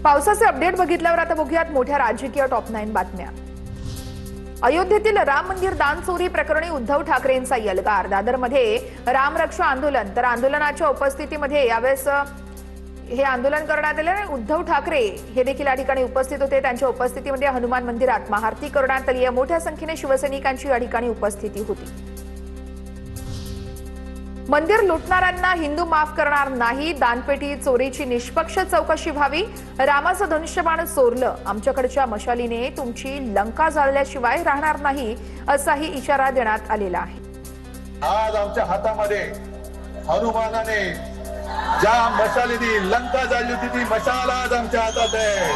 पावसाचे अपडेट बघितल्यावर आता बघूयात मोठ्या राजकीय टॉप 9 बातम्या। अयोध्येतील राम मंदिर दान चोरी प्रकरणी उद्धव ठाकरेंचा यलगार। दादरमध्ये राम रक्षा आंदोलन, तर आंदोलनाच्या उपस्थितीमध्ये यावेळेस हे आंदोलन करण्यात आले। उद्धव ठाकरे हे देखील या ठिकाणी उपस्थित होते। त्यांच्या उपस्थितीमध्ये हनुमान मंदिरात महाआरती करण्यात आली। मोठ्या संख्येने शिवसैनिकांची या ठिकाणी उपस्थिती होती। मंदिर लुटणाऱ्यांना हिंदू माफ करणार नाही, दानपेटी चोरीची निष्पक्ष चौकशी व्हावी। रामाचं धनुष्यबाण चोरलं, आमच्याकडच्या मशालीने तुमची लंका जाळल्याशिवाय राहणार नाही, असाही इशारा देण्यात आलेला आहे। आज आमच्या हातामध्ये हनुमानाने ज्या मशालीने लंका जाळली होती ती मशाल आज आमच्या हातात आहे।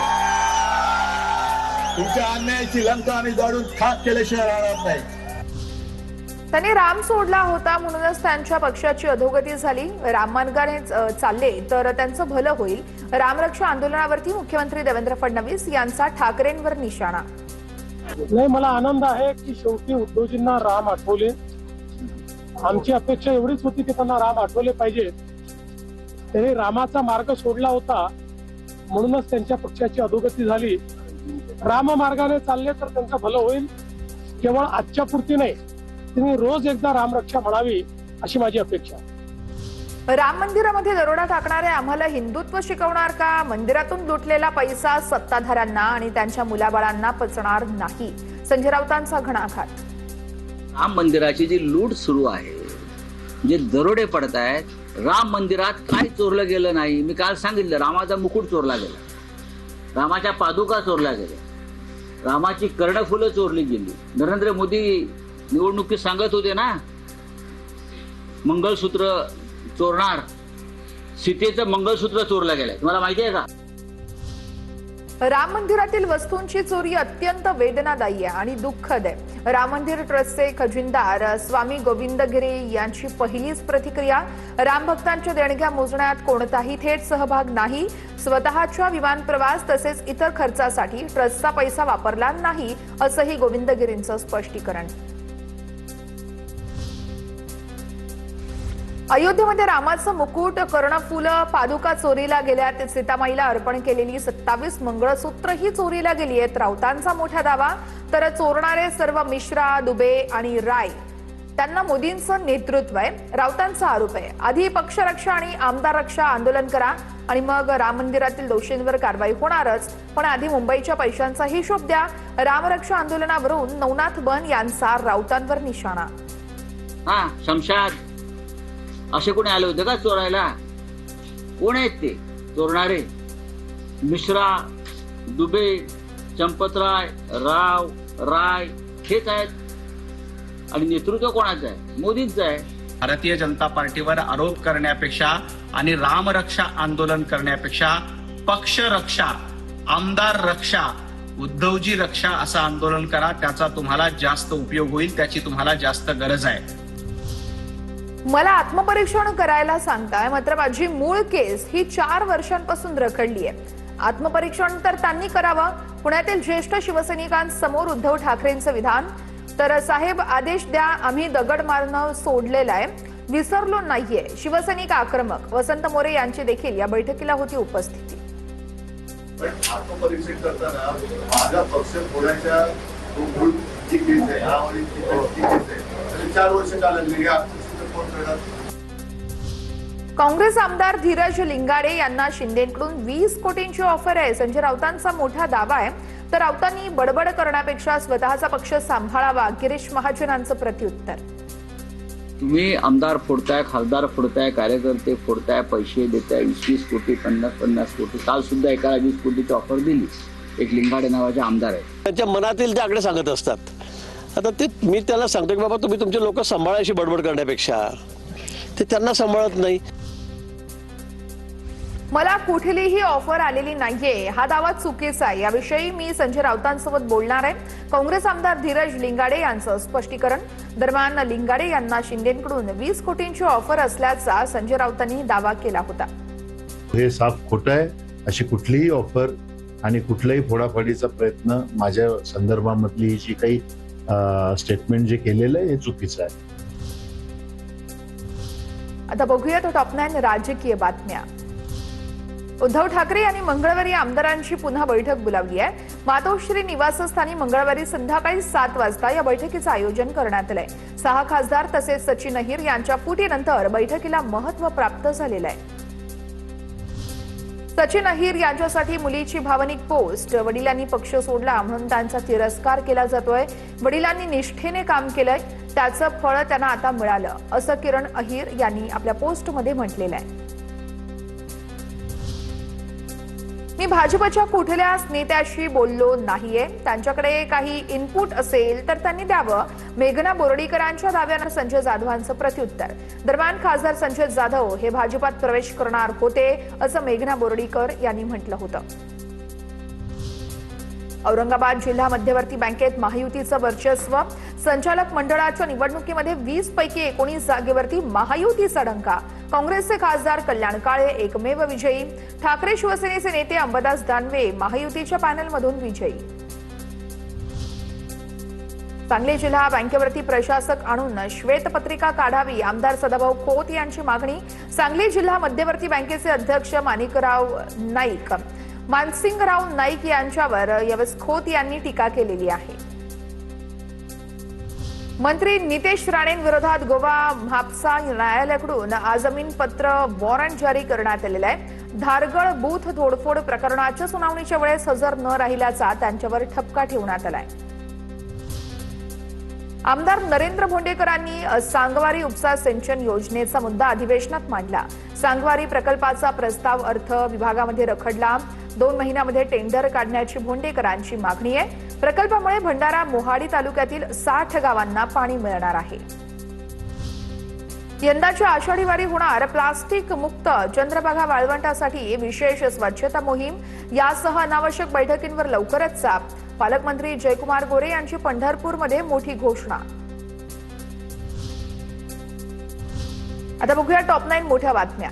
तुमच्या अन्यायाची लंका आम्ही जाळून खाक केल्याशिवाय राहणार नाही। त्यांनी राम सोडला होता म्हणूनच त्यांच्या पक्षाची अधोगती झाली। राम मार्गाने चालले तर त्यांचं भलं होईल। रामरक्षा आंदोलनावरती मुख्यमंत्री देवेंद्र फडणवीस यांचा ठाकरेंवर निशाणा। नाही, मला आनंद आहे की शेवटी उद्धवजींना राम आठवले। आमची अपेक्षा एवढीच होती की त्यांना राम आठवले पाहिजे। त्यांनी रामाचा मार्ग सोडला होता म्हणूनच त्यांच्या पक्षाची अधोगती झाली। राम मार्गाने चालले तर त्यांचं भलं होईल। केवळ आजच्या पुरती नाही, तुम्ही रोज एकदा रामरक्षा म्हणावी अशी माझी अपेक्षा। राम मंदिरामध्ये दरोडा टाकणारे आम्हाला हिंदुत्व शिकवणार का? मंदिरातून लुटलेला पैसा सत्ताधाऱ्यांना आणि त्यांच्या मुलाबाळांना पचणार नाही, संजय राऊतांचा घणाघात। राम मंदिराची जी लूट सुरू आहे, जे दरोडे पडत आहेत, राम मंदिरात काही चोरलं गेलं नाही। मी काल सांगितलं, रामाचा मुकुट चोरला गेला, रामाच्या पादुका चोरल्या गेल्या, रामाची कर्णफुलं चोरली गेली। नरेंद्र मोदी निवडणुकीत सांगत होते ना, मंगळसूत्र चोरणार, सीतेचं मंगळसूत्र चोरलं गेलंय। तुम्हाला माहिती आहे का? राम मंदिरातील वस्तूंची चोरी अत्यंत वेदनादायी आहे आणि दुःखद आहे। राम मंदिर ट्रस्टचे खजिनदार स्वामी गोविंदगिरी यांची पहिलीच प्रतिक्रिया। राम भक्तांच्या देणग्या मोजण्यात कोणताही थेट सहभाग नाही। स्वतःच्या विमान प्रवास तसेच इतर खर्चासाठी ट्रस्टचा पैसा वापरला नाही, असंही गोविंदगिरींचं स्पष्टीकरण। अयोध्येमध्ये रामाचं मुकुट, कर्णफुलं, पादुका चोरीला गेल्यात। सीतामाईला अर्पण केलेली 27 मंगळसूत्र ही चोरीला गेली आहेत, राऊतांचा मोठा दावा। तर चोरणारे सर्व मिश्रा, दुबे आणि राय त्यांना मोदींचं नेतृत्व आहे, राऊतांचा आरोप आहे। आधी पक्षरक्षा आणि आमदार रक्षा आंदोलन करा आणि मग राम मंदिरातील दोषींवर कारवाई होणारच, पण आधी मुंबईच्या पैशांचा हिशोब द्या। रामरक्षा आंदोलनावरून नवनाथ बन यांचा राऊतांवर निशाणा। शमशाद असे कोणी आले होते का चोरायला? कोण आहेत ते चोरणारे? मिश्रा, दुबे, चंपतराय, राव, राय हेच आहेत। आणि नेतृत्व कोणाचं आहे? मोदींचं आहे। भारतीय जनता पार्टीवर आरोप करण्यापेक्षा आणि रामरक्षा आंदोलन करण्यापेक्षा पक्ष रक्षा, आमदार रक्षा, उद्धवजी रक्षा असं आंदोलन करा। त्याचा तुम्हाला जास्त उपयोग होईल, त्याची तुम्हाला जास्त गरज आहे। मला आत्मपरीक्षण करायला सांगताय, मात्र माझी मूळ केस ही 4 वर्षांपासून रखडली आहे। आत्मपरीक्षण तर त्यांनी करावं। पुण्यातील ज्येष्ठ शिवसैनिकांसमोर उद्धव ठाकरेंचं विधान। तर साहेब आदेश द्या, आम्ही दगड मारणं सोडलेलं आहे, विसरलो नाहीये। शिवसैनिक आक्रमक। वसंत मोरे यांची देखील या बैठकीला होती उपस्थिती। आत्मपरीक्षण करताना माझा पक्ष फोडायच्या मूळ जी केस आहे, यावरील केस आहे, 4 वर्ष का लागली? काँग्रेस आमदार धीरज लिंगाडे यांना शिंदेकडून 20 कोटींची ऑफर आहे, संजय राऊतांचा मोठा दावा आहे। तर राऊतांनी बडबड करण्यापेक्षा स्वतःचा पक्ष सांभाळावा, गिरीश महाजनांचं प्रत्युत्तर। तुम्ही आमदार फोडताय, खासदार फोडताय, कार्यकर्ते फोडताय, पैसे देताय, 20 कोटी, 50 कोटी। काल सुद्धा एकाला 20 कोटीची ऑफर दिली, एक लिंगाडे नावाचे आमदार आहे। त्यांच्या मनातील ते आकडे सांगत असतात। आता ते मी त्याला सांगतो की बाबा तुम्ही तुमचे लोक सांभाळायची बडबड करण्यापेक्षा ते त्यांना सांभाळत नाही। मला कुठलीही ऑफर आलेली नाहीये, हा दावा चुकीचा आहे। याविषयी मी संजय राऊतांसोबत बोलणार आहे, काँग्रेस आमदार धीरज लिंगाडे यांचं स्पष्टीकरण। दरम्यान लिंगाडे यांना शिंदेकडून 20 कोटींची ऑफर असल्याचा संजय राऊतांनी दावा केला होता। हे साफ खोटं आहे। अशी कुठलीही ऑफर आणि कुठलाही फोडाफोडीचा प्रयत्न माझ्या संदर्भामधली जी काही स्टेटमेंट जे केलेलं आहे हे चुकीचं आहे। आता बघूया तो टॉप 9 राजकीय बातम्या। उद्धव ठाकरे यांनी मंगळवारी आमदारांची पुन्हा बैठक बोलावली आहे. मातोश्री निवासस्थानी मंगळवारी संध्याकाळी 7 वाजता या बैठकीचं आयोजन करण्यात आलंय. 6 खासदार तसेच सचिन अहिर यांच्या फुटीनंतर बैठकीला महत्त्व प्राप्त झालेलं आहे. सचिन अहिर यांच्यासाठी मुलीची भावनिक पोस्ट. वडिलांनी पक्ष सोडला म्हणून त्यांचा तिरस्कार केला जातोय. वडिलांनी निष्ठेने काम केलंय, त्याचं फळ त्यांना आता मिळालं, असं किरण अहिर यांनी आपल्या पोस्टमध्ये म्हटलेलं आहे. मी भाजपच्या कुठल्याच नेत्याशी बोललो नाहीये. त्यांच्याकडे काही इनपुट असेल तर त्यांनी द्यावं. मेघना बोर्डीकरांच्या दाव्यांना संजय जाधवांचं प्रत्युत्तर. दरम्यान खासदार संजय जाधव हे भाजपात प्रवेश करणार होते असं मेघना बोर्डीकर यांनी म्हटलं होतं. औरंगाबाद जिल्हा मध्यवर्ती बँकेत महायुतीचं वर्चस्व. संचालक मंडळाच्या निवडणुकीमध्ये 20 पैकी 19 जागेवरती महायुतीचा डंका. काँग्रेसचे खासदार कल्याण काळे एकमेव विजयी. ठाकरे शिवसेनेचे नेते अंबादास दानवे महायुतीच्या पॅनलमधून विजयी. सांगली जिल्हा बँकेवरती प्रशासक आणून श्वेतपत्रिका काढावी, आमदार सदाभाऊ खोत यांची मागणी. सांगली जिल्हा मध्यवर्ती बँकेचे अध्यक्ष मानसिंगराव नाईक यांच्यावर यवस खोत यांनी टीका केलेली आहे. मंत्री नितेश राणेंविरोधात गोवा म्हापसा न्यायालयाकडून आजामीनपत्र वॉरंट जारी करण्यात आलेलं आहे. धारगळ बूथ तोडफोड प्रकरणाच्या सुनावणीच्या वेळेस हजर न राहिल्याचा त्यांच्यावर ठपका ठेवण्यात आलाय. आमदार नरेंद्र भोंडेकरांनी सांगवारी उपसा सिंचन योजनेचा मुद्दा अधिवेशनात मांडला. सांगवारी प्रकल्पाचा प्रस्ताव अर्थ विभागामध्ये रखडला. 2 महिन्यामध्ये टेंडर काढण्याची भोंडेकरांची मागणी आहे. प्रकल्पामुळे भंडारा मोहाडी तालुक्यातील 60 गावांना पाणी मिळणार आहे. यंदाच्या आषाढी वारी होणार प्लास्टिक मुक्त. चंद्रभागा वाळवंटासाठी विशेष स्वच्छता मोहीम. यासह अनावश्यक बैठकींवर लवकरच चाप. पालकमंत्री जयकुमार गोरे यांची पंढरपूरमध्ये मोठी घोषणा. आता बघूया टॉप 9 मोठ्या बातम्या.